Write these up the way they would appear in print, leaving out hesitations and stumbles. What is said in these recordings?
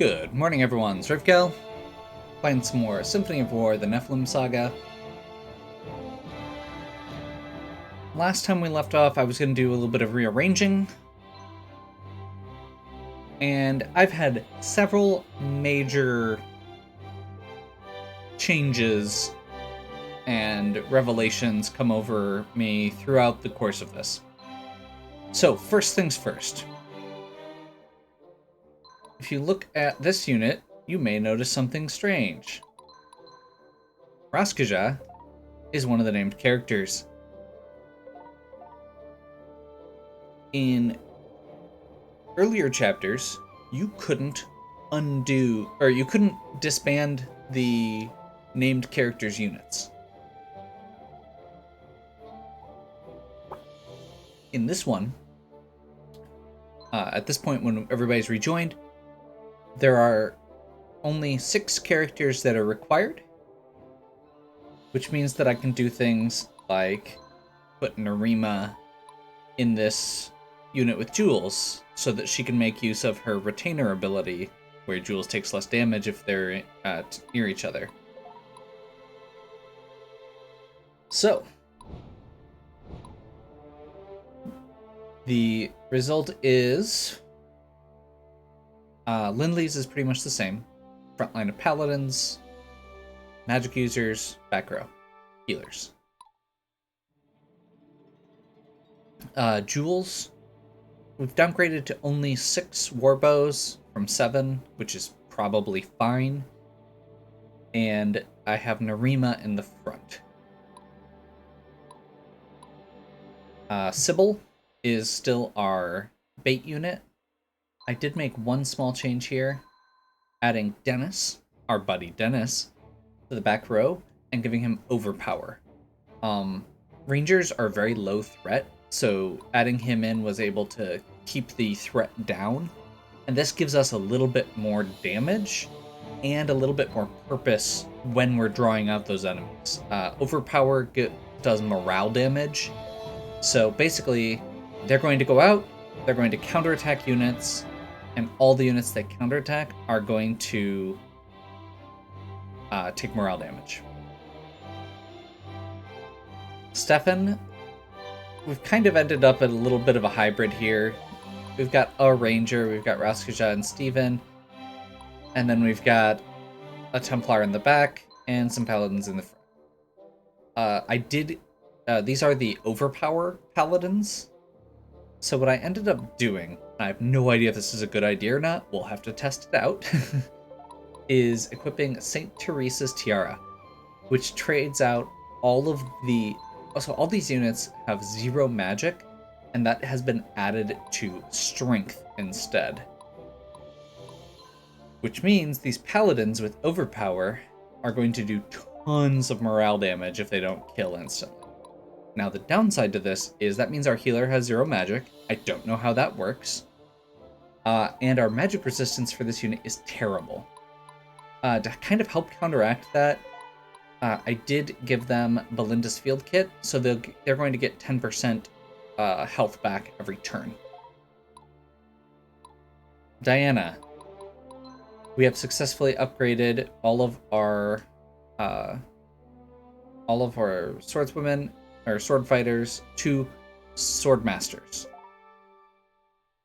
Good morning, everyone. It's Rivkel, playing some more Symphony of War, the Nephilim Saga. Last time we left off, I was going to do a little bit of rearranging. And I've had several major changes and revelations come over me throughout the course of this. So, first things first. If you look at this unit, you may notice something strange. Raskaja is one of the named characters. In earlier chapters, you couldn't disband the named characters' units. In this one, at this point when everybody's rejoined, there are only 6 characters that are required, which means that I can do things like put Nerima in this unit with Jules so that she can make use of her retainer ability, where Jules takes less damage if they're near each other. So, the result is Lindley's is pretty much the same. Front line of paladins, magic users, back row, healers. Jules, we've downgraded to only 6 warbows from 7, which is probably fine. And I have Nerima in the front. Sybil is still our bait unit. I did make one small change here, adding Dennis, our buddy Dennis, to the back row and giving him overpower. Rangers are very low threat, so adding him in was able to keep the threat down, and this gives us a little bit more damage and a little bit more purpose when we're drawing out those enemies. Overpower does morale damage, so basically they're going to go out, they're going to counterattack units, and all the units that counterattack are going to take morale damage. Stefan, we've kind of ended up at a little bit of a hybrid here. We've got a ranger, we've got Raskaja and Steven, and then we've got a Templar in the back and some paladins in the front. These are the overpower paladins. So what I ended up doing, I have no idea if this is a good idea or not, we'll have to test it out, is equipping St. Teresa's Tiara, which trades out all these units have 0 magic, and that has been added to strength instead. Which means these paladins with overpower are going to do tons of morale damage if they don't kill instantly. Now, the downside to this is that means our healer has 0 magic. I don't know how that works. And our magic resistance for this unit is terrible. To kind of help counteract that, I did give them Belinda's Field Kit, so they're going to get 10% health back every turn. Diana. We have successfully upgraded all of our swordswomen or sword fighters to sword masters.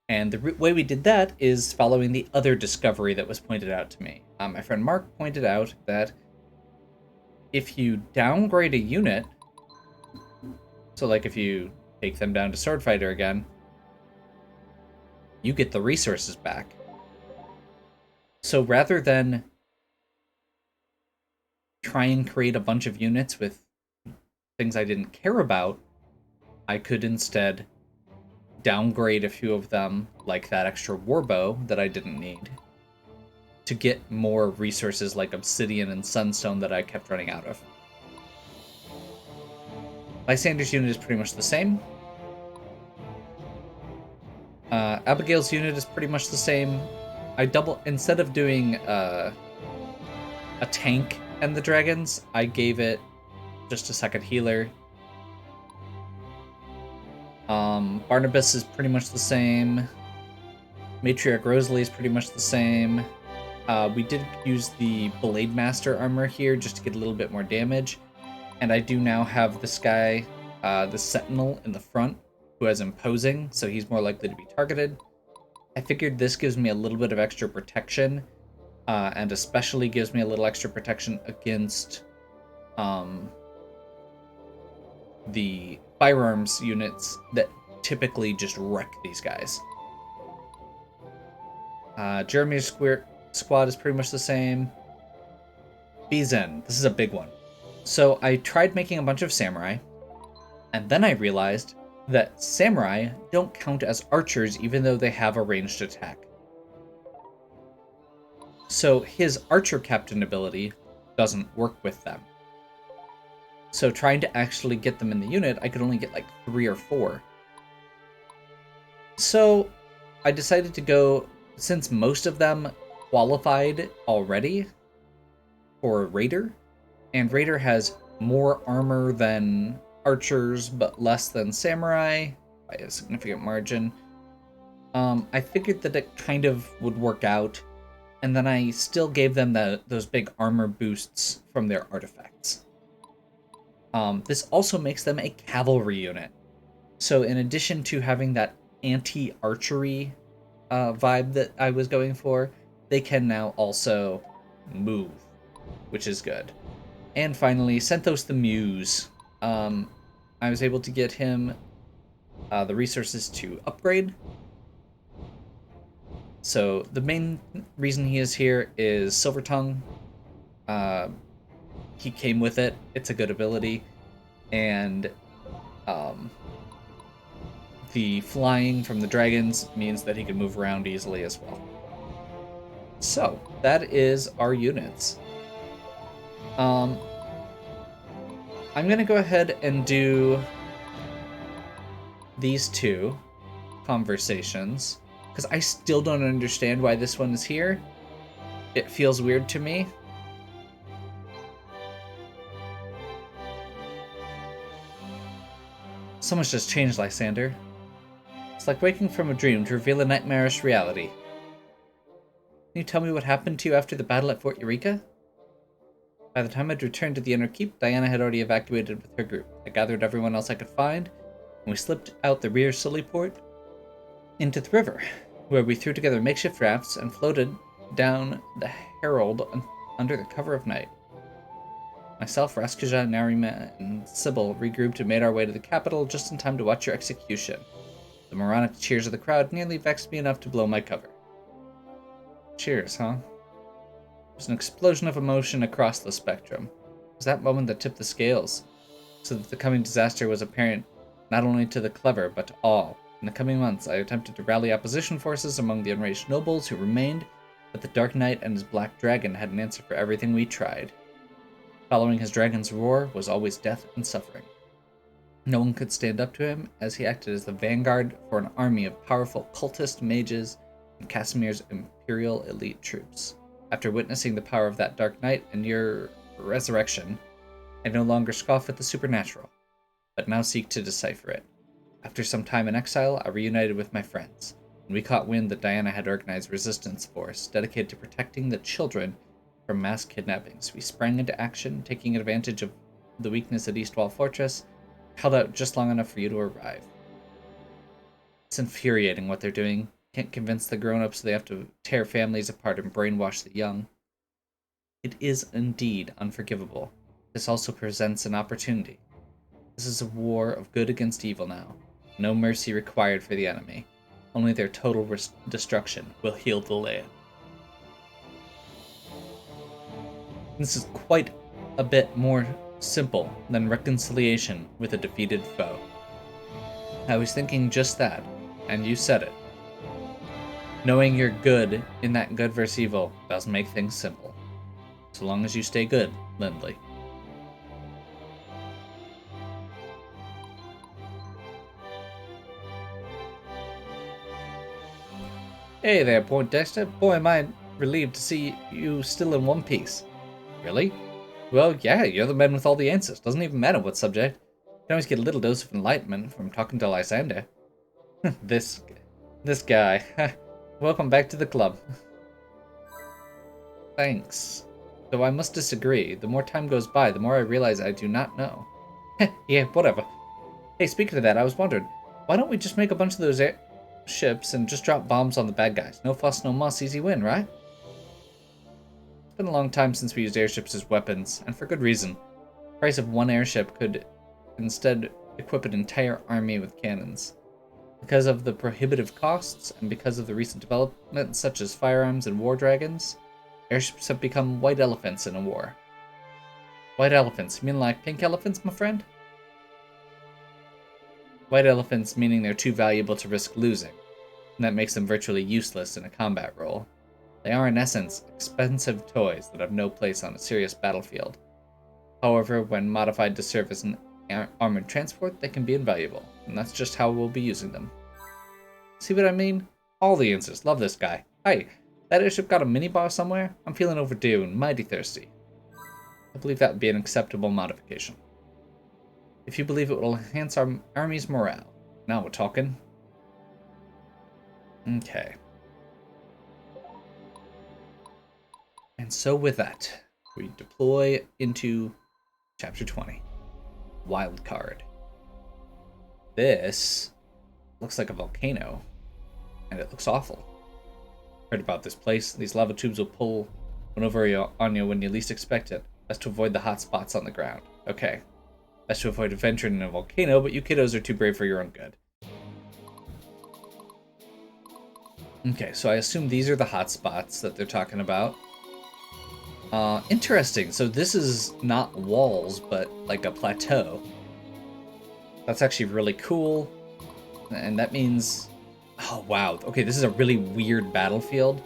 And the way we did that is following the other discovery that was pointed out to me. My friend Mark pointed out that if you downgrade a unit, so like if you take them down to sword fighter again, you get the resources back. So rather than try and create a bunch of units with things I didn't care about, I could instead downgrade a few of them, like that extra warbow that I didn't need, to get more resources like obsidian and sunstone that I kept running out of. Lysander's unit is pretty much the same. Abigail's unit is pretty much the same. Instead of doing a tank and the dragons, I gave it just a second healer. Barnabas is pretty much the same. Matriarch Rosalie is pretty much the same. We did use the Blade Master armor here just to get a little bit more damage. And I do now have this guy, the Sentinel in the front, who has Imposing, so he's more likely to be targeted. I figured this gives me a little bit of extra protection, and especially gives me a little extra protection against the firearms units that typically just wreck these guys. Jeremy's squad is pretty much the same. Bizen, this is a big one. So I tried making a bunch of samurai, and then I realized that samurai don't count as archers even though they have a ranged attack. So his archer captain ability doesn't work with them. So trying to actually get them in the unit, I could only get like 3 or 4. So I decided to go, since most of them qualified already for Raider, and Raider has more armor than archers but less than samurai by a significant margin. I figured that it kind of would work out, and then I still gave them those big armor boosts from their artifacts. This also makes them a cavalry unit. So in addition to having that anti-archery vibe that I was going for, they can now also move, which is good. And finally, Senthos the Muse. I was able to get him the resources to upgrade. So the main reason he is here is Silver Tongue. He came with it. It's a good ability. And the flying from the dragons means that he can move around easily as well. So that is our units. I'm going to go ahead and do these 2 conversations, because I still don't understand why this one is here. It feels weird to me. So much has changed, Lysander. It's like waking from a dream to reveal a nightmarish reality. Can you tell me what happened to you after the battle at Fort Eureka? By the time I'd returned to the Inner Keep, Diana had already evacuated with her group. I gathered everyone else I could find, and we slipped out the rear Sillyport into the river, where we threw together makeshift rafts and floated down the Herald under the cover of night. Myself, Raskija, Narima, and Sybil regrouped and made our way to the capital just in time to watch your execution. The moronic cheers of the crowd nearly vexed me enough to blow my cover. Cheers, huh? It was an explosion of emotion across the spectrum. It was that moment that tipped the scales, so that the coming disaster was apparent not only to the clever, but to all. In the coming months, I attempted to rally opposition forces among the enraged nobles who remained, but the Dark Knight and his Black Dragon had an answer for everything we tried. Following his dragon's roar was always death and suffering. No one could stand up to him, as he acted as the vanguard for an army of powerful cultist mages and Casimir's imperial elite troops. After witnessing the power of that Dark Knight and your resurrection, I no longer scoff at the supernatural, but now seek to decipher it. After some time in exile, I reunited with my friends, and we caught wind that Diana had organized resistance force dedicated to protecting the children from mass kidnappings. We sprang into action, taking advantage of the weakness at Eastwall Fortress, held out just long enough for you to arrive. It's infuriating what they're doing. Can't convince the grown-ups they have to tear families apart and brainwash the young. It is indeed unforgivable. This also presents an opportunity. This is a war of good against evil now. No mercy required for the enemy. Only their total destruction will heal the land. This is quite a bit more simple than reconciliation with a defeated foe. I was thinking just that, and you said it. Knowing you're good in that good versus evil does make things simple. So long as you stay good, Lindley. Hey there, Poindexter. Boy, am I relieved to see you still in one piece. Really? Well, yeah, you're the man with all the answers. Doesn't even matter what subject. You can always get a little dose of enlightenment from talking to Lysander. This guy. Welcome back to the club. Thanks. Though I must disagree. The more time goes by, the more I realize I do not know. Yeah, whatever. Hey, speaking of that, I was wondering, why don't we just make a bunch of those ships and just drop bombs on the bad guys? No fuss, no muss, easy win, right? It's been a long time since we used airships as weapons, and for good reason. The price of one airship could instead equip an entire army with cannons. Because of the prohibitive costs, and because of the recent developments such as firearms and war dragons, airships have become white elephants in a war. White elephants? You mean like pink elephants, my friend? White elephants meaning they're too valuable to risk losing, and that makes them virtually useless in a combat role. They are, in essence, expensive toys that have no place on a serious battlefield. However, when modified to serve as an armored transport, they can be invaluable, and that's just how we'll be using them. See what I mean? All the answers. Love this guy. Hey, that airship got a minibar somewhere? I'm feeling overdue and mighty thirsty. I believe that would be an acceptable modification. If you believe it will enhance our army's morale. Now we're talking. Okay. And so with that, we deploy into Chapter 20. Wild card. This looks like a volcano, and it looks awful. Heard about this place. These lava tubes will pull one over on you when you least expect it. Best to avoid the hot spots on the ground. Okay. Best to avoid venturing in a volcano, but you kiddos are too brave for your own good. Okay, so I assume these are the hot spots that they're talking about. Interesting. So this is not walls, but like a plateau. That's actually really cool. And that means... Oh, wow. Okay, this is a really weird battlefield.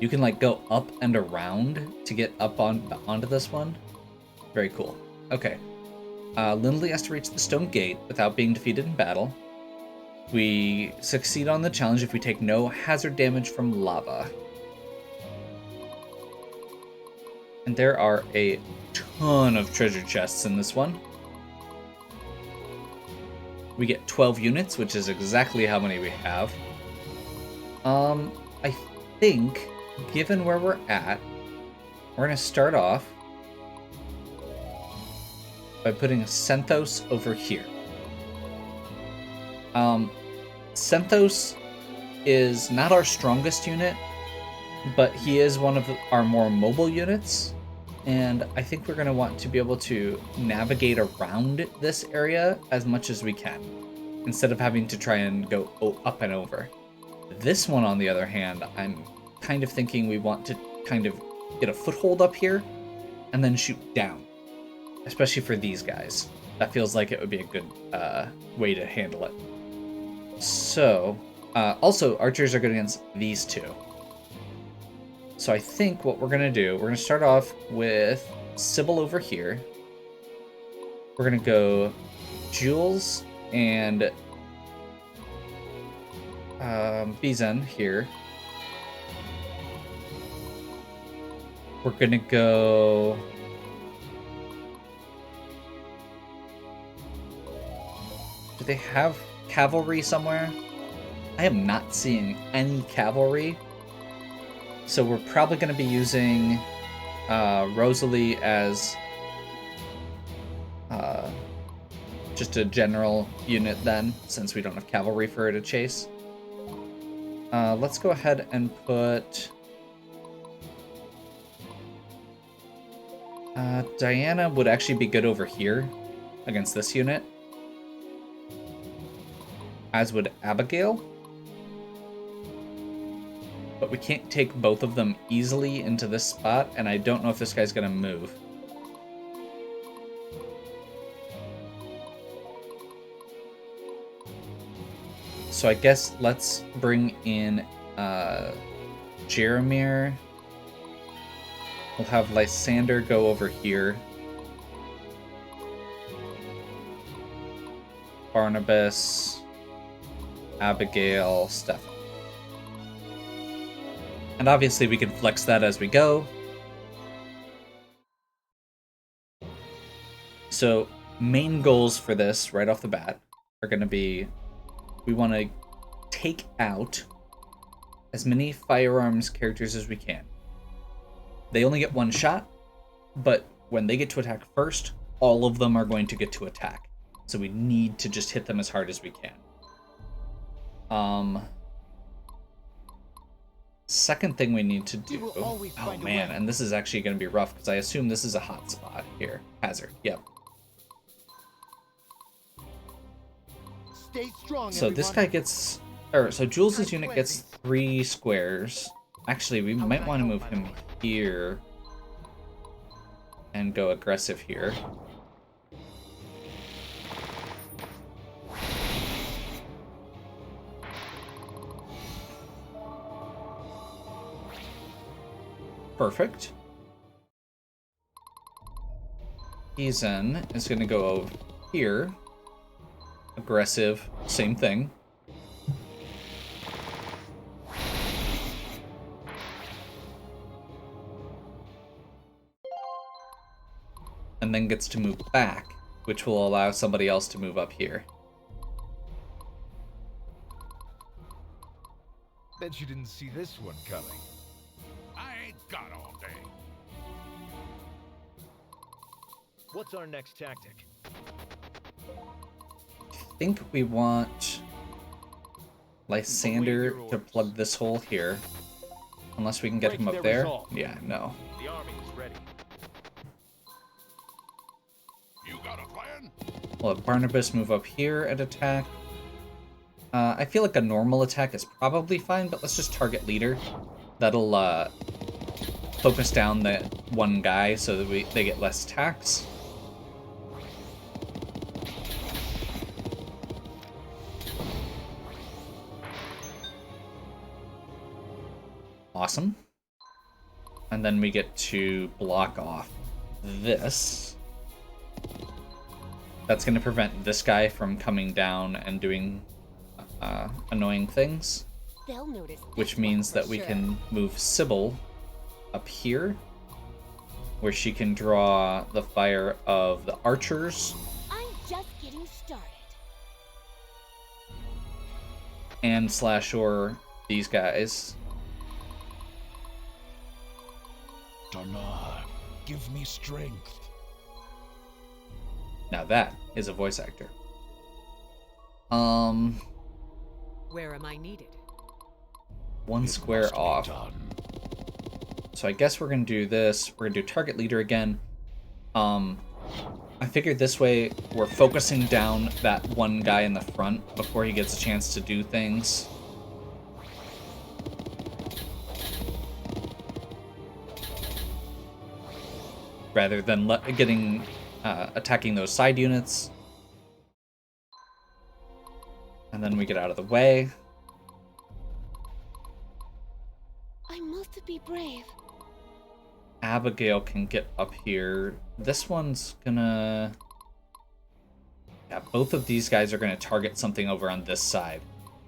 You can, like, go up and around to get up onto this one. Very cool. Okay. Lindley has to reach the stone gate without being defeated in battle. We succeed on the challenge if we take no hazard damage from lava. And there are a ton of treasure chests in this one. We get 12 units, which is exactly how many we have. I think, given where we're at, we're going to start off by putting a Senthos over here. Senthos is not our strongest unit, but he is one of our more mobile units. And I think we're going to want to be able to navigate around this area as much as we can, instead of having to try and go up and over. This one, on the other hand, I'm kind of thinking we want to kind of get a foothold up here and then shoot down, especially for these guys. That feels like it would be a good way to handle it. So, also, archers are good against these two. So I think what we're going to do, we're going to start off with Sybil over here. We're going to go Jules and Bizen here. We're going to go... Do they have cavalry somewhere? I am not seeing any cavalry. So we're probably going to be using Rosalie as just a general unit then, since we don't have cavalry for her to chase. Let's go ahead and put Diana would actually be good over here against this unit, as would Abigail. But we can't take both of them easily into this spot, and I don't know if this guy's going to move. So I guess let's bring in Jeremir. We'll have Lysander go over here. Barnabas, Abigail, Steph. And obviously we can flex that as we go. So main goals for this right off the bat are going to be, we want to take out as many firearms characters as we can. They only get one shot, but when they get to attack first, all of them are going to get to attack. So we need to just hit them as hard as we can. Second thing we need to do... Oh man, and this is actually going to be rough, because I assume this is a hot spot here. Hazard, yep. Stay strong, so this guy gets... So Jules' unit gets 3 squares. Actually, we might want to move him here. And go aggressive here. Perfect. Ezen is going to go over here. Aggressive, same thing. And then gets to move back, which will allow somebody else to move up here. Bet you didn't see this one coming. I ain't got all day. What's our next tactic? I think we want Lysander to plug this hole here. Unless we can get him up there. Resolve. Yeah, no. The army is ready. You got a plan? We'll have Barnabas move up here and attack. I feel like a normal attack is probably fine, but let's just target leader. That'll focus down that one guy so that they get less attacks. Awesome. And then we get to block off this. That's going to prevent this guy from coming down and doing annoying things. They'll notice. Which means that we can move Sybil up here, where she can draw the fire of the archers. I'm just getting started. And /or these guys. Dana, give me strength. Now that is a voice actor. Where am I needed? One square off. So I guess we're gonna do this. We're gonna do target leader again. I figured this way we're focusing down that one guy in the front before he gets a chance to do things. Rather than attacking those side units. And then we get out of the way. I must be brave. Abigail can get up here. This one's gonna... Yeah, both of these guys are gonna target something over on this side,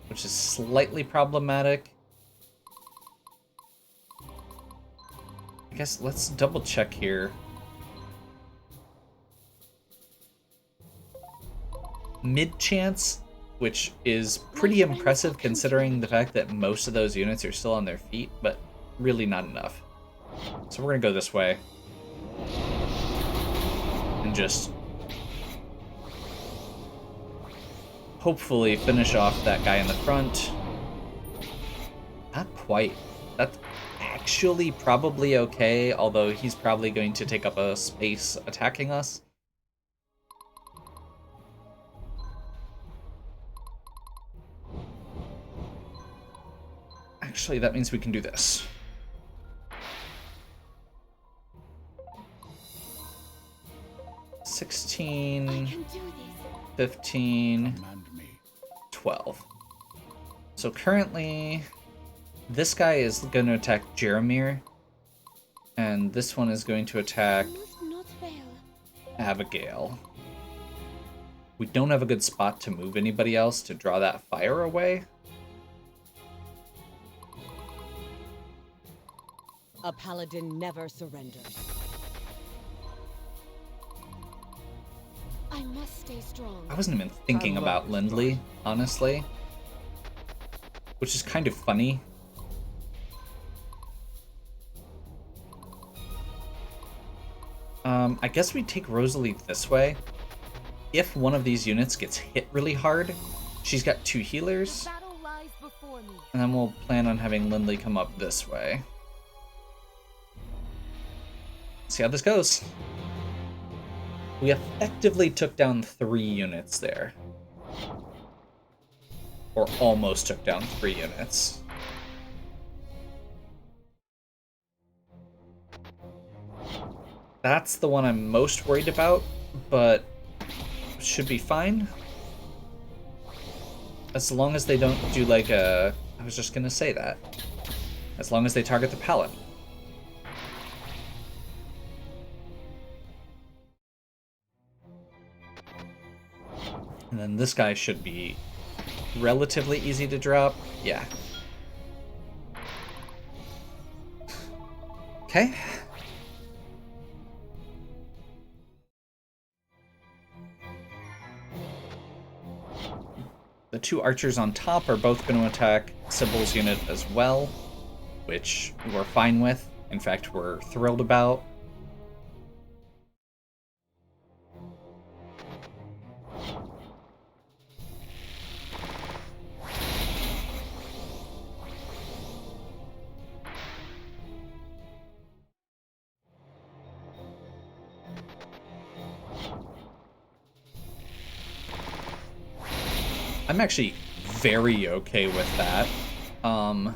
which is slightly problematic. I guess let's double check here. Mid-chance, which is pretty impressive considering the fact that most of those units are still on their feet, but really not enough. So we're gonna go this way. And just hopefully finish off that guy in the front. Not quite. That's actually probably okay, although he's probably going to take up a space attacking us. Actually, that means we can do this. I 16, can do this. 15, Command me. 12. So currently, this guy is going to attack Jeremir, and this one is going to attack I must not fail. Abigail. We don't have a good spot to move anybody else to draw that fire away. A paladin never surrenders. I must stay strong. I wasn't even thinking about Lindley, honestly. Which is kind of funny. I guess we take Rosalie this way. If one of these units gets hit really hard, she's got 2 healers. The battle lies before me. And then we'll plan on having Lindley come up this way. See how this goes. We effectively took down 3 units there. Or almost took down 3 units. That's the one I'm most worried about, but should be fine. As long as they don't do like a... I was just gonna say that. As long as they target the pallet. And then this guy should be relatively easy to drop. Yeah. Okay. The 2 archers on top are both going to attack Sybil's unit as well, which we're fine with. In fact, we're thrilled about. I'm actually very okay with that. Oh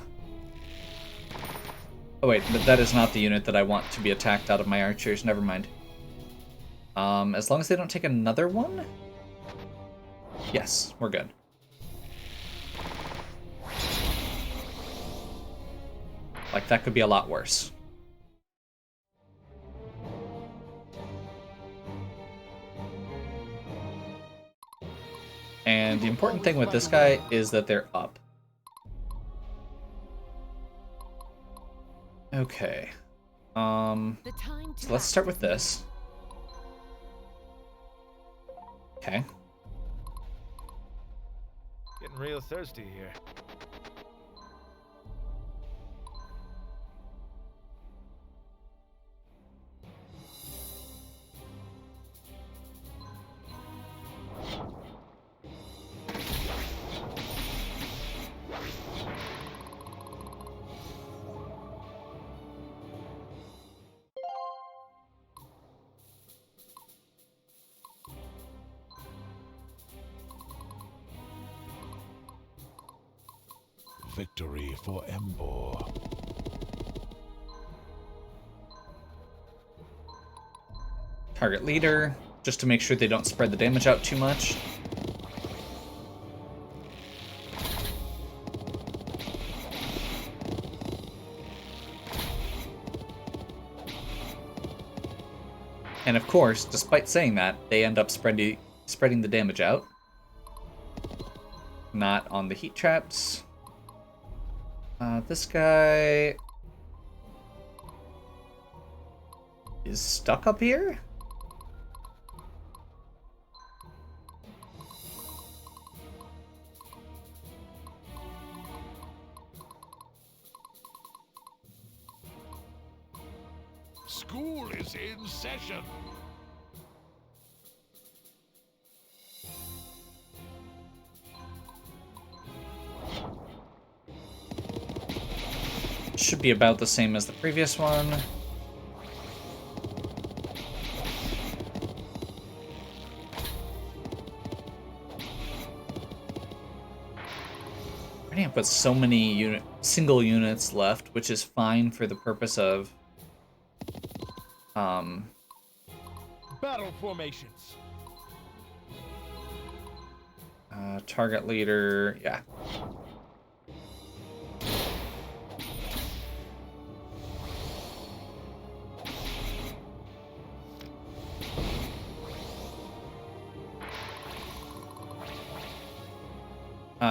wait, but that is not the unit that I want to be attacked out of my archers. Never mind. As long as they don't take another one? Yes, we're good. Like, that could be a lot worse. And the important thing with this guy is that they're up. Okay. So let's start with this. Okay. Getting real thirsty here. Victory for Embor. Target leader, just to make sure they don't spread the damage out too much. And of course, despite saying that, they end up spreading the damage out. Not on the heat traps. This guy is stuck up here? School is in session. Should be about the same as the previous one. Running up with so many single units left, which is fine for the purpose of Battle formations. target leader, yeah.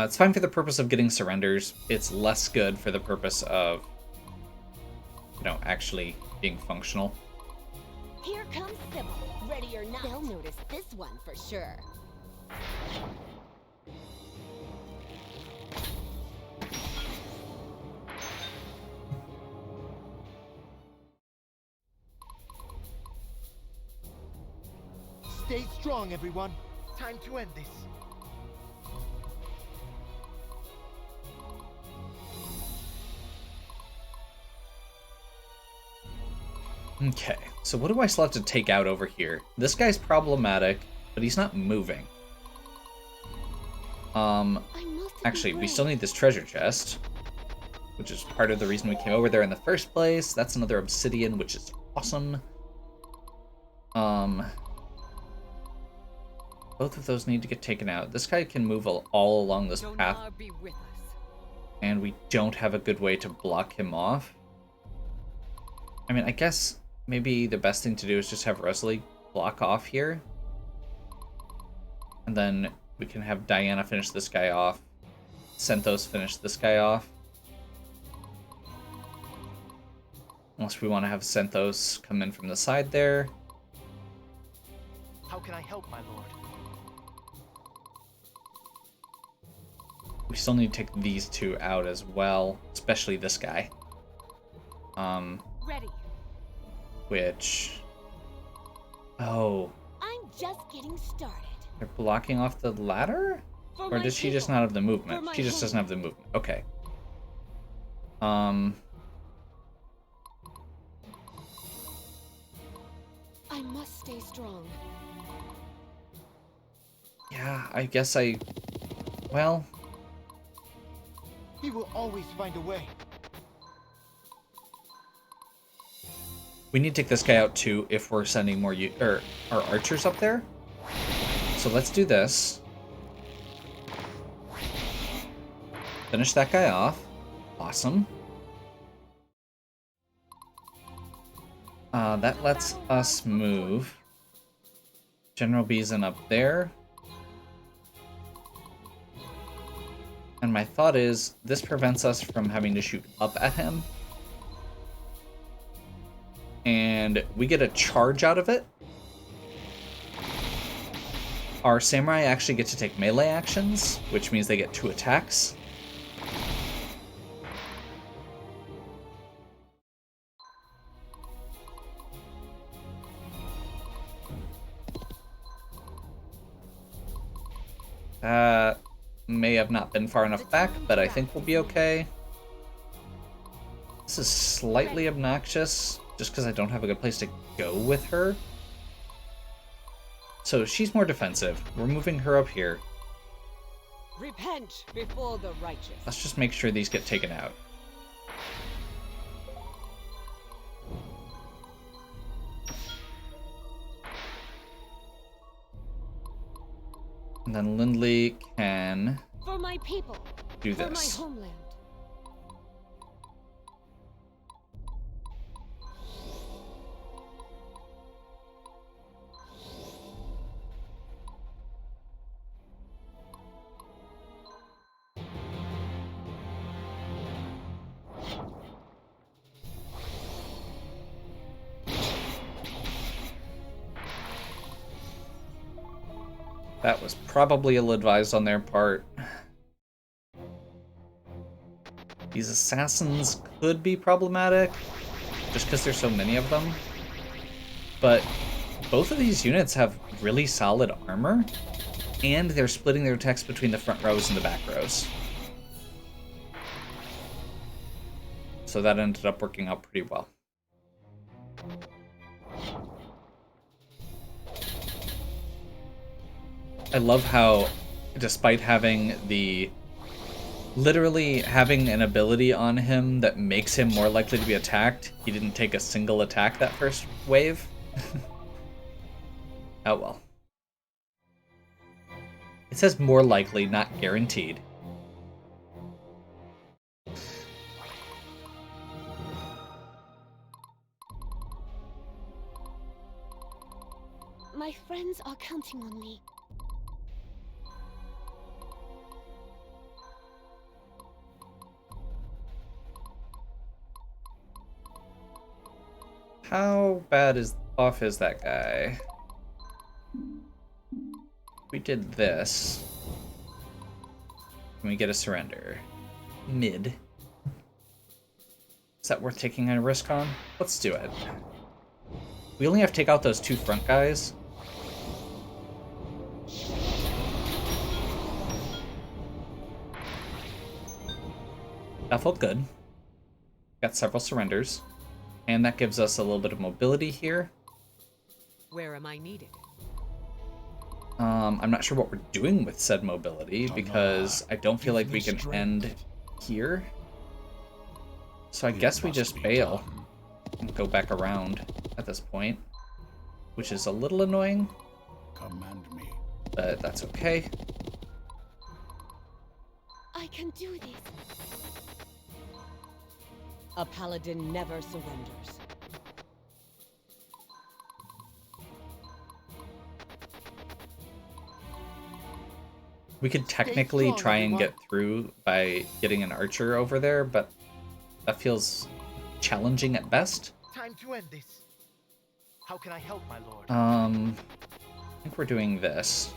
It's fine for the purpose of getting surrenders. It's less good for the purpose of, you know, actually being functional. Here comes Sybil. Ready or not, they'll notice this one for sure. Stay strong, everyone. Time to end this. Okay, so what do I still have to take out over here? This guy's problematic, but he's not moving. I must be Actually, we brave. still need this treasure chest, which is part of the reason we came over there in the first place. That's another obsidian, which is awesome. Both of those need to get taken out. This guy can move all along this path, Donar be with us. and we don't have a good way to block him off. I mean, I guess maybe the best thing to do is just have Rosalie block off here. And then we can have Diana finish this guy off. Senthos finish this guy off. Unless we want to have Senthos come in from the side there. How can I help, my lord? We still need to take these two out as well, especially this guy. Ready. Which... Oh, I'm just getting started. they're blocking off the ladder? For Or my does she just people. not have the For movement? my She just doesn't home. have the movement. Okay. I must stay strong. Yeah, I guess I... Well, He will always find a way. we need to take this guy out too if we're sending more our archers up there. So let's do this. Finish that guy off. Awesome. That lets us move General Beeson up there. And my thought is, this prevents us from having to shoot up at him. And we get a charge out of it. Our samurai actually get to take melee actions, which means they get 2 attacks. May have not been far enough back, but I think we'll be okay. This is slightly obnoxious, just because I don't have a good place to go with her. So she's more defensive. We're moving her up here. Repent before the righteous. Let's just make sure these get taken out. And then Lindley can For my people. do For my this. homeland. That was probably ill-advised on their part. These assassins could be problematic, just because there's so many of them. But both of these units have really solid armor, and they're splitting their attacks between the front rows and the back rows. So that ended up working out pretty well. I love how, despite having literally having an ability on him that makes him more likely to be attacked, he didn't take a single attack that first wave. Oh well. It says more likely, not guaranteed. My friends are counting on me. How bad off is that guy? We did this. Can we get a surrender? Mid. Is that worth taking a risk on? Let's do it. We only have to take out those 2 front guys. That felt good. Got several surrenders. And that gives us a little bit of mobility here. Where am I needed? I'm not sure what we're doing with said mobility because I don't feel Give like we me can strength. end here. So I It guess we must just be bail done. and go back around at this point, which is a little annoying, Command me. but that's okay. I can do this. A paladin never surrenders. We could technically strong, try and everyone. get through by getting an archer over there, but that feels challenging at best. Time to end this. How can I help, my lord? I think we're doing this.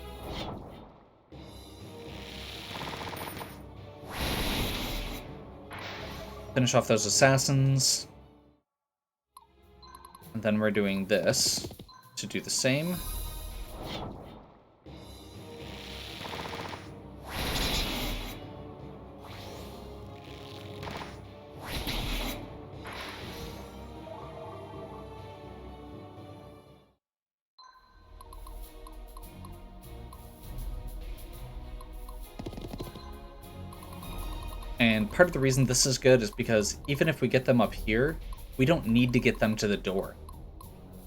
Finish off those assassins. And then we're doing this to do the same. And part of the reason this is good is because even if we get them up here, we don't need to get them to the door.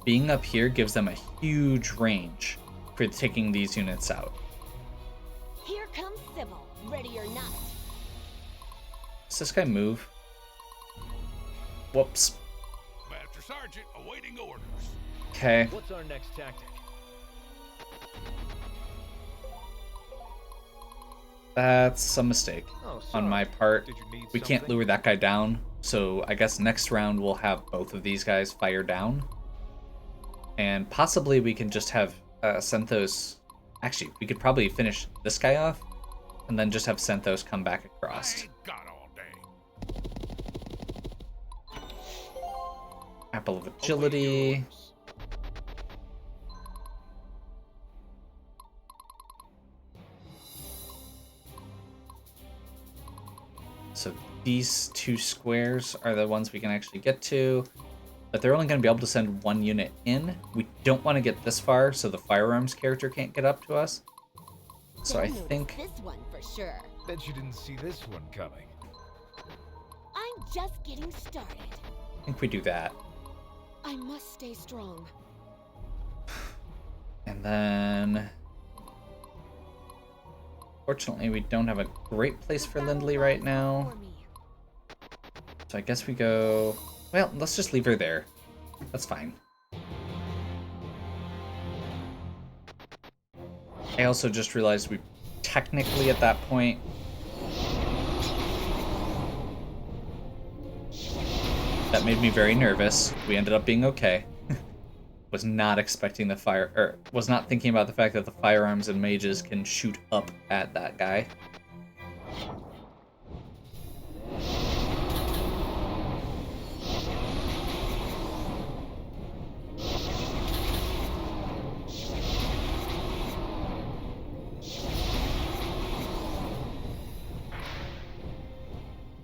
Being up here gives them a huge range for taking these units out. Here comes Sybil, ready or not. Does this guy move? Whoops. Master Sergeant, awaiting orders. Okay. What's our next tactic? That's a mistake Oh, on sorry. my part. Did you need We can't something? lure that guy down, so I guess next round we'll have both of these guys fire down. And possibly we can just have Senthos... Actually, we could probably finish this guy off, and then just have Senthos come back I across. ain't got all day. Apple of Awaiting Agility. orders. So these two squares are the ones we can actually get to, but they're only going to be able to send one unit in. We don't want to get this far, so the firearms character can't get up to us. So I They'll notice think this one for sure. Bet you didn't see this one coming. I'm just getting started. we do that. I must stay strong. And then... Fortunately, we don't have a great place The for battle Lindley right lies now. before me. So I guess we go... Well, let's just leave her there. That's fine. I also just realized we technically at that point... That made me very nervous. We ended up being okay. Was not expecting the fire... Or was not thinking about the fact that the firearms and mages can shoot up at that guy.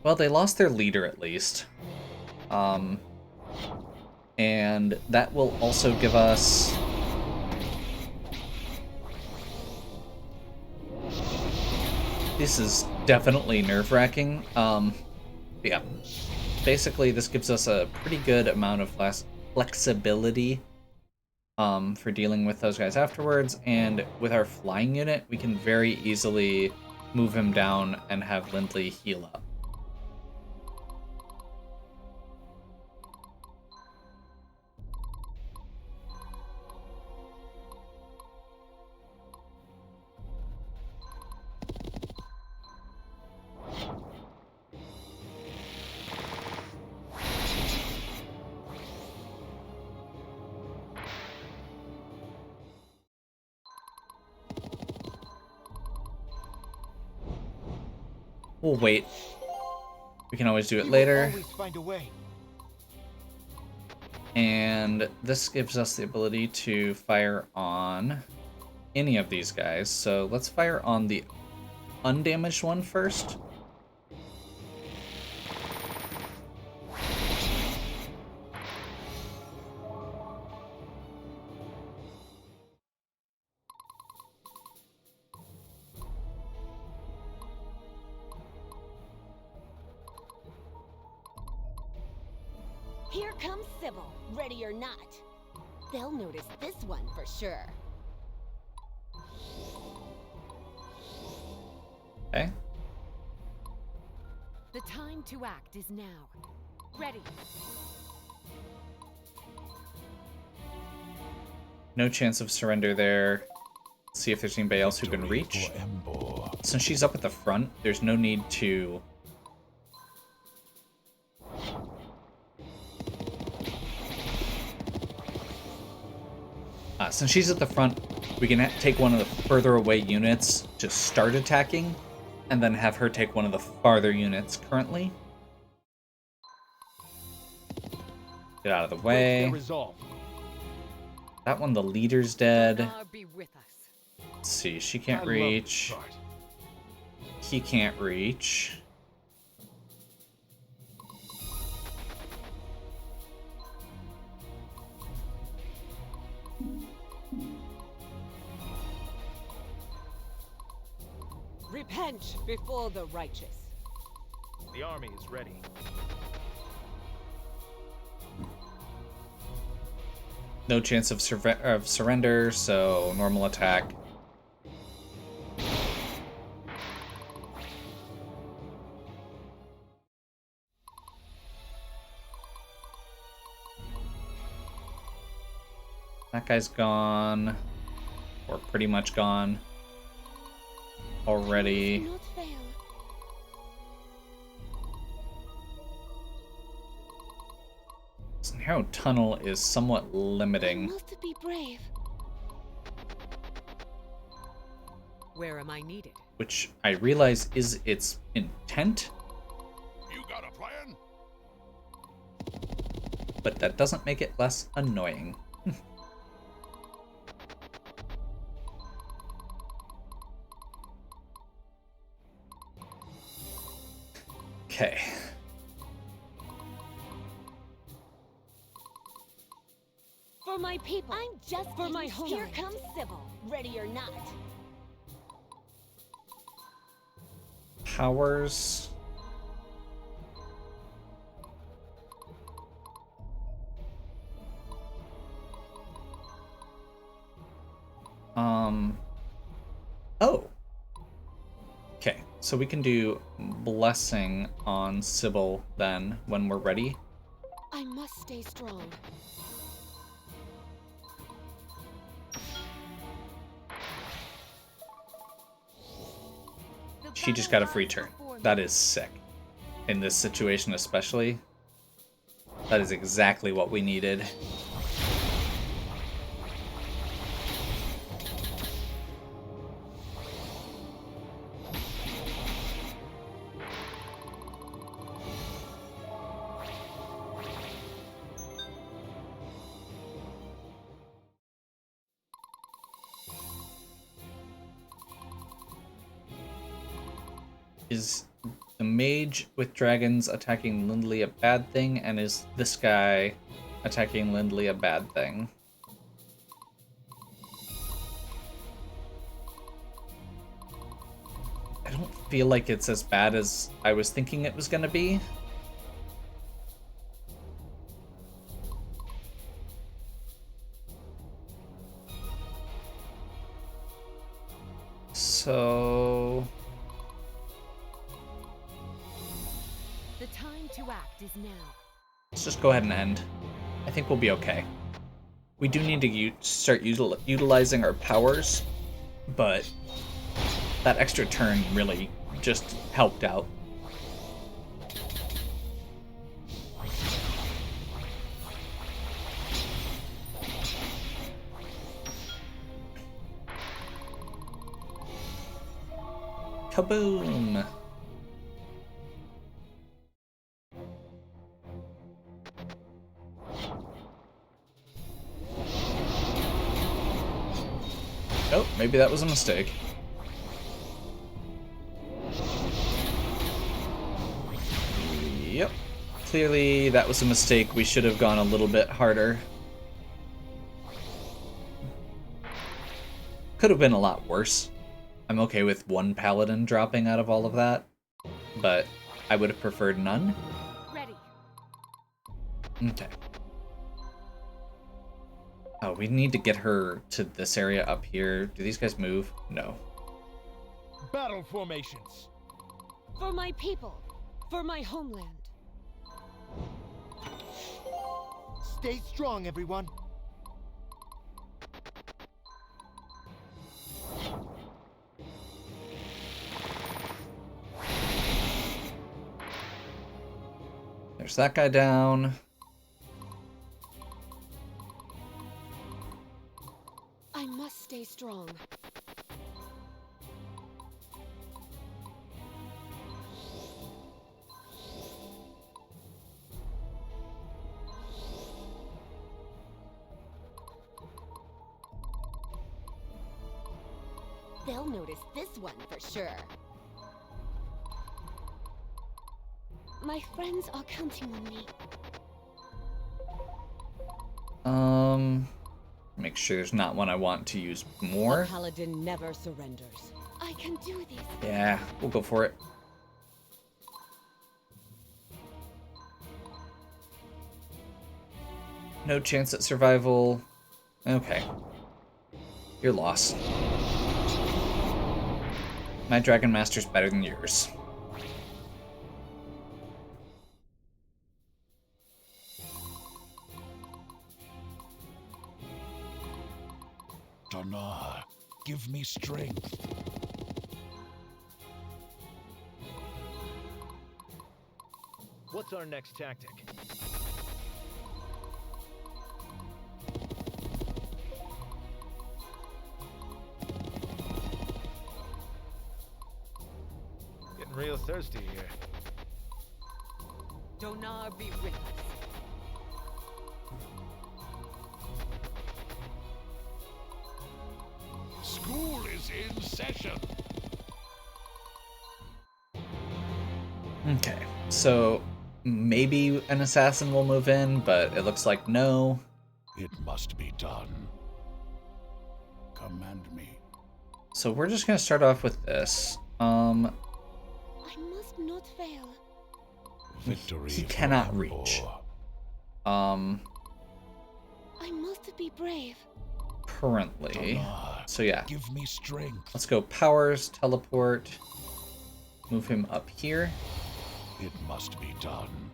Well, they lost their leader at least. And that will also give us... This is definitely nerve-wracking. Yeah. Basically, this gives us a pretty good amount of flexibility for dealing with those guys afterwards. And with our flying unit, we can very easily move him down and have Lindley heal up. We'll wait. We can always do it He will later. always find a way. And this gives us the ability to fire on any of these guys. So let's fire on the undamaged one first. Here comes Sybil, ready or not. They'll notice this one for sure. Okay. The time to act is now. Ready. No chance of surrender there. Let's see if there's anybody else who can reach. Since she's up at the front, there's no need to... since she's at the front, we can take one of the further away units to start attacking, and then have her take one of the farther units currently. Get out of the way. That one, the leader's dead. Donar be with us. Let's see, she can't reach. He can't reach. Repent before the righteous. The army is ready. No chance of surrender, so normal attack. That guy's gone, or pretty much gone already. Not fail. This narrow tunnel is somewhat limiting. Must be brave. Where am I needed? Which I realize is its intent, You got a plan? but that doesn't make it less annoying. Okay. For my people. I'm just For my Here homeland. comes Sybil, ready or not. Powers. Oh. Okay, so we can do blessing on Sybil then when we're ready. I must stay strong. She just got a free turn. That is sick. In this situation especially. That is exactly what we needed. Is the mage with dragons attacking Lindley a bad thing, and is this guy attacking Lindley a bad thing? I don't feel like it's as bad as I was thinking it was gonna be. So... The time to act is now. let's just go ahead and end. I think we'll be okay. We do need to start utilizing our powers, but that extra turn really just helped out. Kaboom! Oh, maybe that was a mistake. Yep. Clearly that was a mistake. We should have gone a little bit harder. Could have been a lot worse. I'm okay with one paladin dropping out of all of that, but I would have preferred none. Ready. Okay. Oh, we need to get her to this area up here. Do these guys move? No. Battle formations. For my people, for my homeland. Stay strong, everyone. There's that guy down. I must stay strong. They'll notice this one for sure. My friends are counting on me. Make sure there's not one I want to use The more. paladin never surrenders. I can do this. Yeah, we'll go for it. No chance at survival. Okay. Your loss. My Dragon Master's better than yours. Dana, give me strength. What's our next tactic? Getting real thirsty here. Donar be with us. School is in session. Okay, so maybe an assassin will move in, but it looks like no. It must be done. Command me. So we're just gonna start off with this. I must not fail. Victory. He cannot for reach. Ambor. I must be brave. Currently. Dana, So yeah, give me strength. let's go powers, teleport, move him up here. It must be done.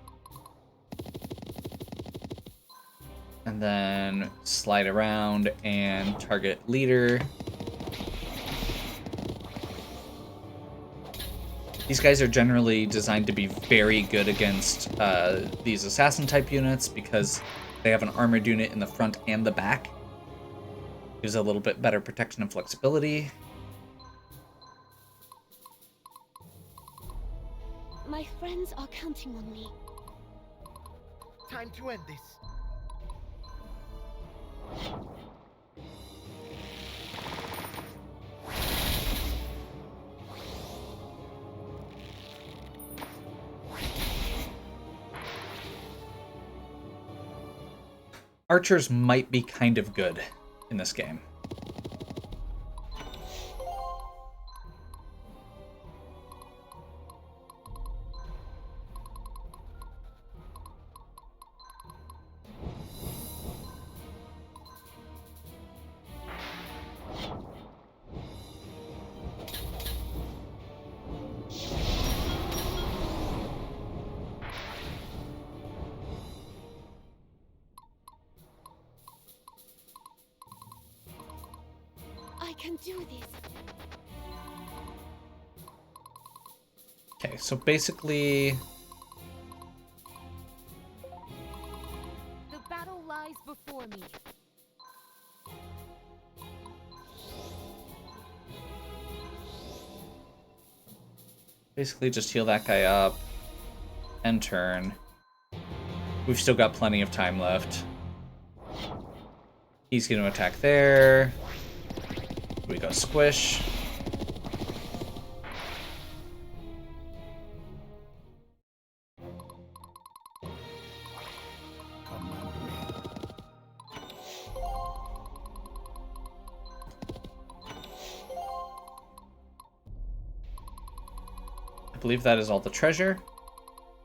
And then slide around and target leader. These guys are generally designed to be very good against these assassin type units because they have an armored unit in the front and the back. Gives a little bit better protection and flexibility. My friends are counting on me. Time to end this. Archers might be kind of good in this game. I can do this. Okay, so basically, The battle lies before me. just heal that guy up and turn. We've still got plenty of time left. He's going to attack there. We go squish. Command me. I believe that is all the treasure.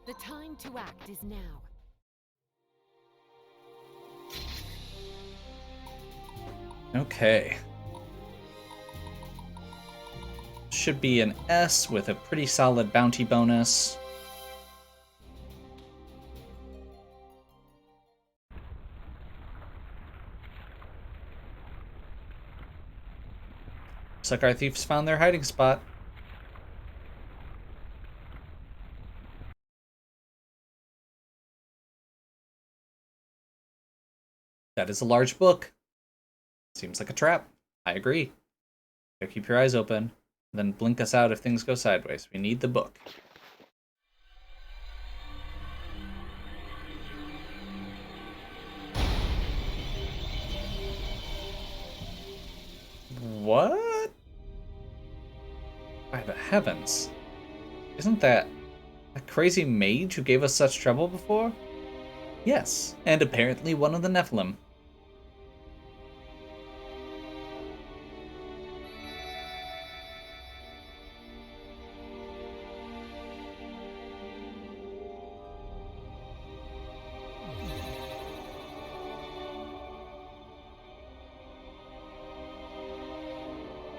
The time to act is now. Okay. Should be an S with a pretty solid bounty bonus. Looks like our thieves found their hiding spot. That is a large book. Seems like a trap. I agree. So keep your eyes open, then blink us out if things go sideways. We need the book. What? By the heavens. Isn't that a crazy mage who gave us such trouble before? Yes, and apparently one of the Nephilim.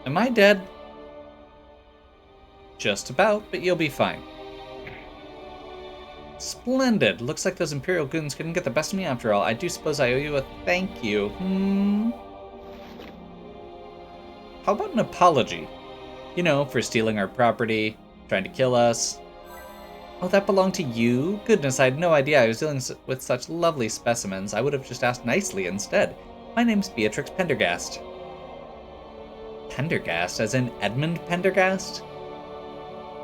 Am I dead? Just about, but you'll be fine. Splendid. Looks like those Imperial goons couldn't get the best of me after all. I do suppose I owe you a thank you. How about an apology? You know, for stealing our property, trying to kill us. Oh, that belonged to you? Goodness, I had no idea I was dealing with such lovely specimens. I would have just asked nicely instead. My name's Beatrix Pendergast. Pendergast, as in Edmund Pendergast?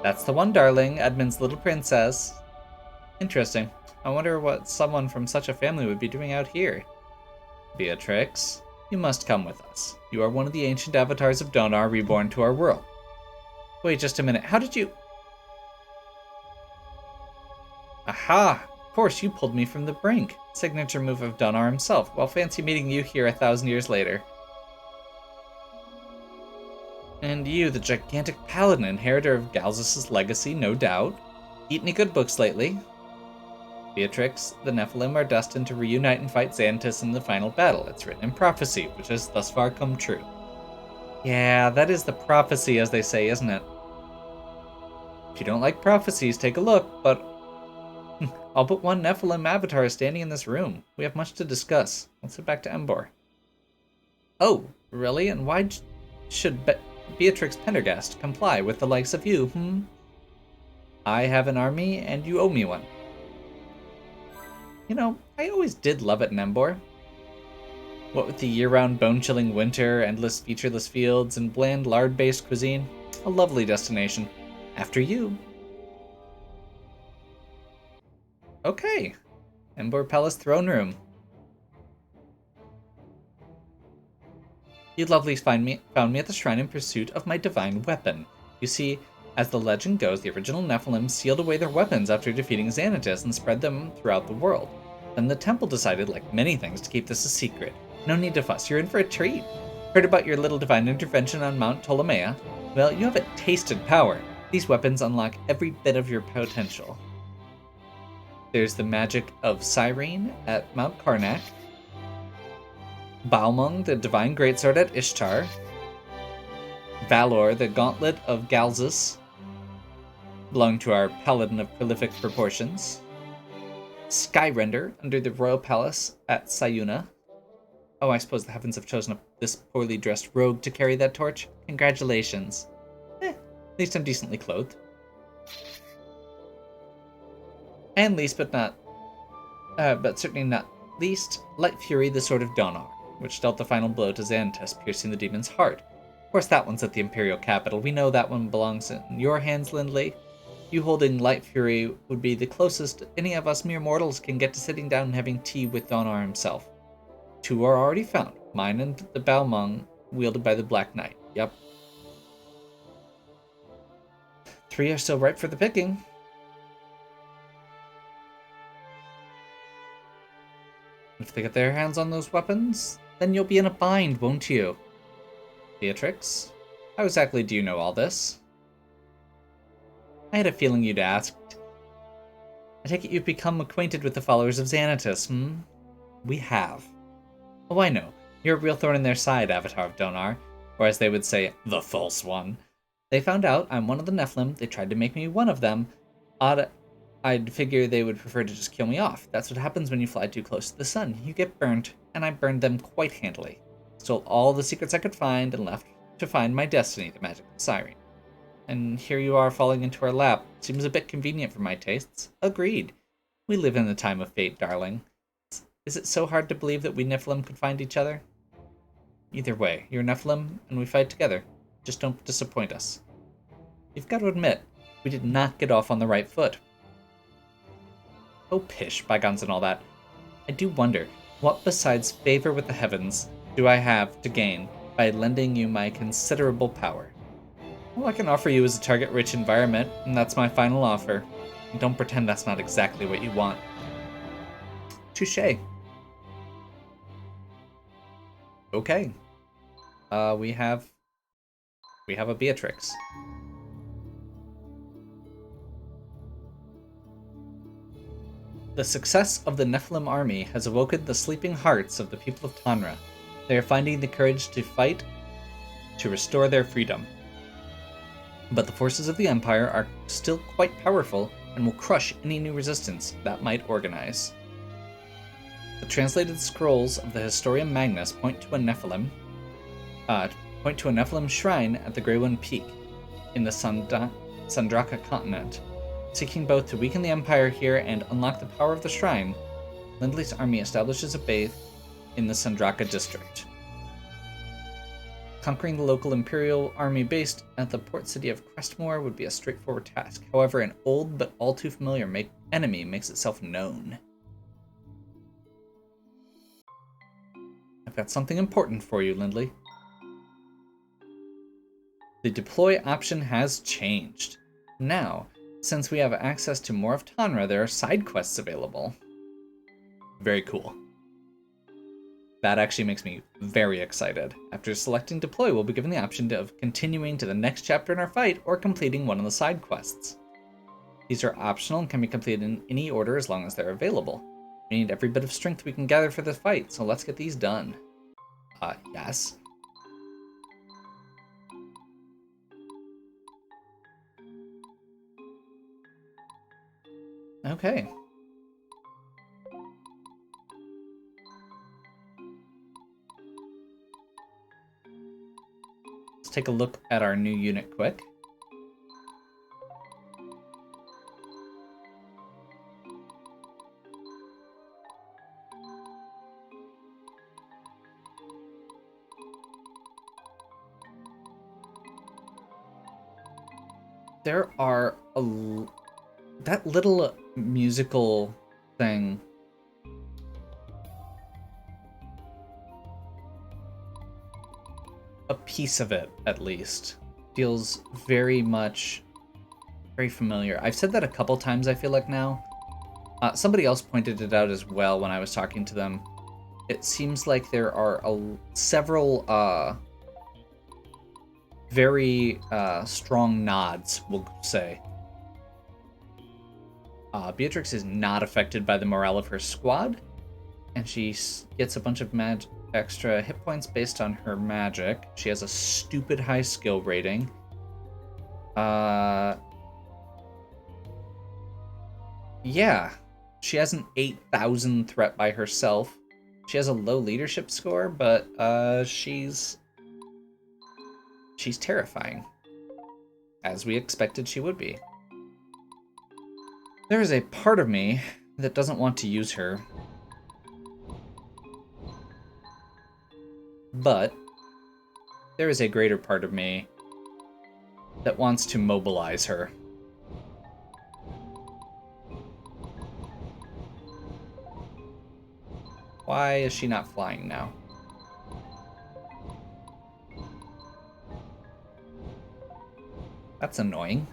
That's the one, darling, Edmund's little princess. Interesting. I wonder what someone from such a family would be doing out here. Beatrix, you must come with us. You are one of the ancient avatars of Donar reborn to our world. Wait just a minute, how did you... Aha! Of course, you pulled me from the brink. Signature move of Donar himself. Well, fancy meeting you here 1,000 years later. And you, the gigantic paladin, inheritor of Galzus' legacy, no doubt. Eat any good books lately? Beatrix, the Nephilim are destined to reunite and fight Xanatus in the final battle. It's written in prophecy, which has thus far come true. Yeah, that is the prophecy, as they say, isn't it? If you don't like prophecies, take a look, but all but one Nephilim avatar is standing in this room. We have much to discuss. Let's head back to Embor. Oh, really? And why should Beatrix Pendergast comply with the likes of you, I have an army, and you owe me one. You know, I always did love it in Embor. What with the year-round bone-chilling winter, endless featureless fields, and bland lard-based cuisine, a lovely destination. After you. Okay. Embor Palace Throne Room. You lovely found me at the shrine in pursuit of my divine weapon. You see, as the legend goes, the original Nephilim sealed away their weapons after defeating Xanatus and spread them throughout the world. Then the temple decided, like many things, to keep this a secret. No need to fuss, you're in for a treat. Heard about your little divine intervention on Mount Ptolemaea? Well, you haven't tasted power. These weapons unlock every bit of your potential. There's the magic of Cyrene at Mount Karnak, Balmung, the divine greatsword at Ishtar, Valor, the gauntlet of Galzus, belonging to our paladin of prolific proportions, Skyrender under the royal palace at Sayuna. Oh, I suppose the heavens have chosen this poorly dressed rogue to carry that torch. Congratulations. At least I'm decently clothed. And but certainly not least, Light Fury, the Sword of Donar, which dealt the final blow to Xanatus, piercing the demon's heart. Of course, that one's at the Imperial capital. We know that one belongs in your hands, Lindley. You holding Light Fury would be the closest any of us mere mortals can get to sitting down and having tea with Donar himself. 2 are already found, mine and the Balmung, wielded by the Black Knight. Yep. 3 are still ripe for the picking. If they get their hands on those weapons, then you'll be in a bind, won't you? Beatrix, how exactly do you know all this? I had a feeling you'd ask. I take it you've become acquainted with the followers of Xanatus, We have. Oh, I know. You're a real thorn in their side, Avatar of Donar, or as they would say, the false one. They found out I'm one of the Nephilim, they tried to make me one of them. I'd figure they would prefer to just kill me off. That's what happens when you fly too close to the sun. You get burnt, and I burned them quite handily. Stole all the secrets I could find and left to find my destiny, the magic of the siren. And here you are falling into our lap. Seems a bit convenient for my tastes. Agreed. We live in the time of fate, darling. Is it so hard to believe that we Nephilim could find each other? Either way, you're Nephilim, and we fight together. Just don't disappoint us. You've got to admit, we did not get off on the right foot. Oh pish, bygones and all that. I do wonder, what besides favor with the heavens do I have to gain by lending you my considerable power? All I can offer you is a target-rich environment, and that's my final offer. And don't pretend that's not exactly what you want. Touché. Okay. We have a Beatrix. The success of the Nephilim army has awoken the sleeping hearts of the people of Tanra. They are finding the courage to fight to restore their freedom. But the forces of the Empire are still quite powerful and will crush any new resistance that might organize. The translated scrolls of the Historium Magnus point to a Nephilim shrine at the Grey One Peak in the Sandraka continent. Seeking both to weaken the Empire here and unlock the power of the shrine, Lindley's army establishes a base in the Sandraka district. Conquering the local Imperial army based at the port city of Crestmore would be a straightforward task. However, an old but all too familiar enemy makes itself known. I've got something important for you, Lindley. The deploy option has changed. Now, since we have access to more of Tanra, there are side quests available. Very cool. That actually makes me very excited. After selecting deploy, we'll be given the option of continuing to the next chapter in our fight or completing one of the side quests. These are optional and can be completed in any order as long as they're available. We need every bit of strength we can gather for this fight, so let's get these done. Yes. Okay. Let's take a look at our new unit quick. There are that little musical thing. A piece of it, at least, feels very familiar. I've said that a couple times, I feel like now. Somebody else pointed it out as well when I was talking to them. It seems like there are several very strong nods, we'll say. Beatrix is not affected by the morale of her squad, and she gets a bunch of extra hit points based on her magic. She has a stupid high skill rating. Yeah, she has an 8,000 threat by herself. She has a low leadership score, but she's terrifying, as we expected she would be. There is a part of me that doesn't want to use her, but there is a greater part of me that wants to mobilize her. Why is she not flying now? That's annoying.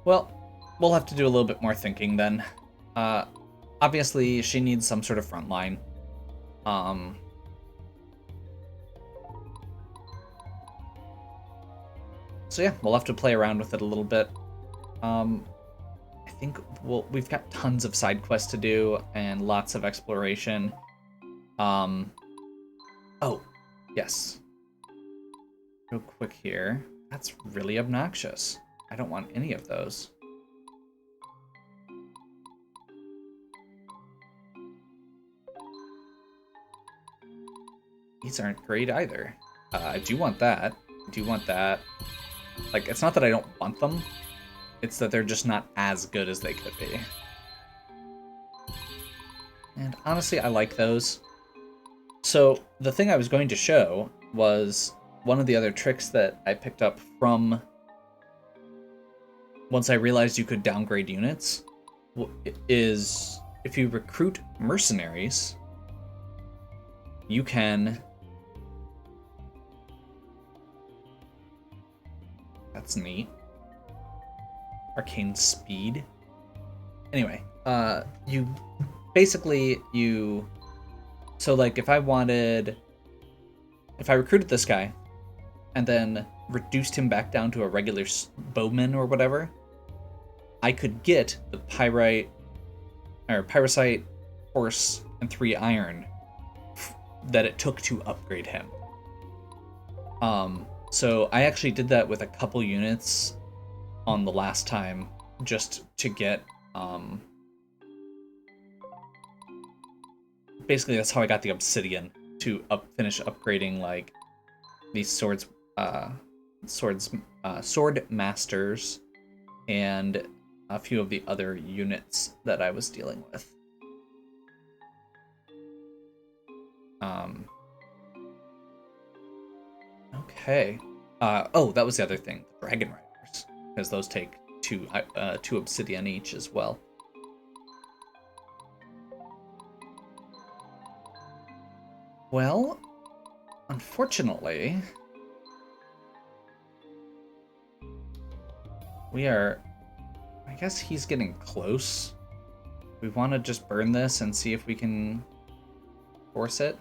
Well, we'll have to do a little bit more thinking then. Obviously, she needs some sort of front line. So yeah, we'll have to play around with it a little bit. I think we've got tons of side quests to do and lots of exploration. Oh, yes. Real quick here. That's really obnoxious. I don't want any of those. These aren't great either. I do want that. I do want that. Like, it's not that I don't want them. It's that they're just not as good as they could be. And honestly, I like those. So, the thing I was going to show was one of the other tricks that I picked up from once I realized you could downgrade units is if you recruit mercenaries, you can... That's neat. Arcane speed. Anyway, you basically so like if I recruited this guy and then reduced him back down to a regular bowman or whatever, I could get the pyrosite, horse, and 3 iron that it took to upgrade him. So I actually did that with a couple units on the last time, just to get, basically that's how I got the obsidian to finish upgrading like these sword masters and a few of the other units that I was dealing with. Okay. Oh, that was the other thing. Dragon Riders. Because those take two obsidian each as well. Well, unfortunately, I guess he's getting close. We want to just burn this and see if we can force it.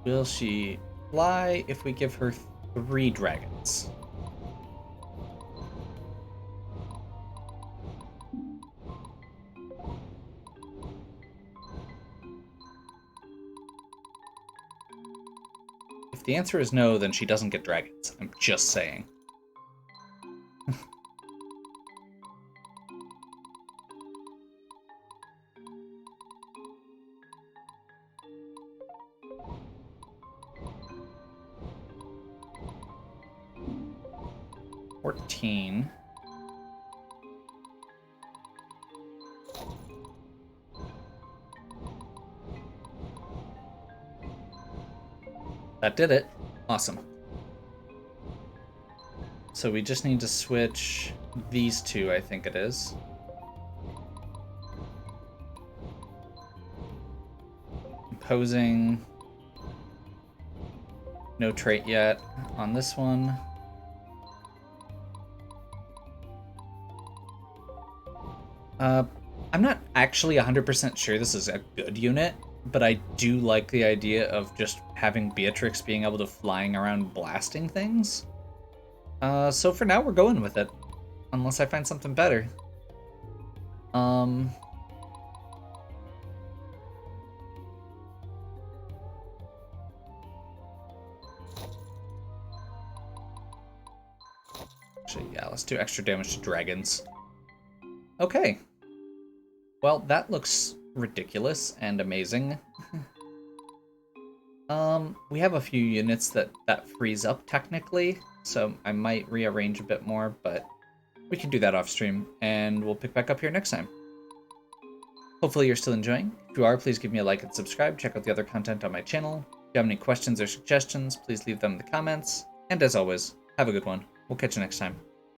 Will she fly if we give her 3 dragons? If the answer is no, then she doesn't get dragons. I'm just saying. That did it. Awesome. So we just need to switch these 2, I think it is. Imposing. No trait yet on this one. I'm not actually 100% sure this is a good unit, but I do like the idea of just having Beatrix being able to flying around blasting things. So for now, we're going with it. Unless I find something better. Actually, yeah, let's do extra damage to dragons. Okay. Well, that looks ridiculous and amazing. We have a few units that freeze up technically, so I might rearrange a bit more, but we can do that off stream, and we'll pick back up here next time. Hopefully you're still enjoying. If you are, please give me a like and subscribe. Check out the other content on my channel. If you have any questions or suggestions, please leave them in the comments. And as always, have a good one. We'll catch you next time.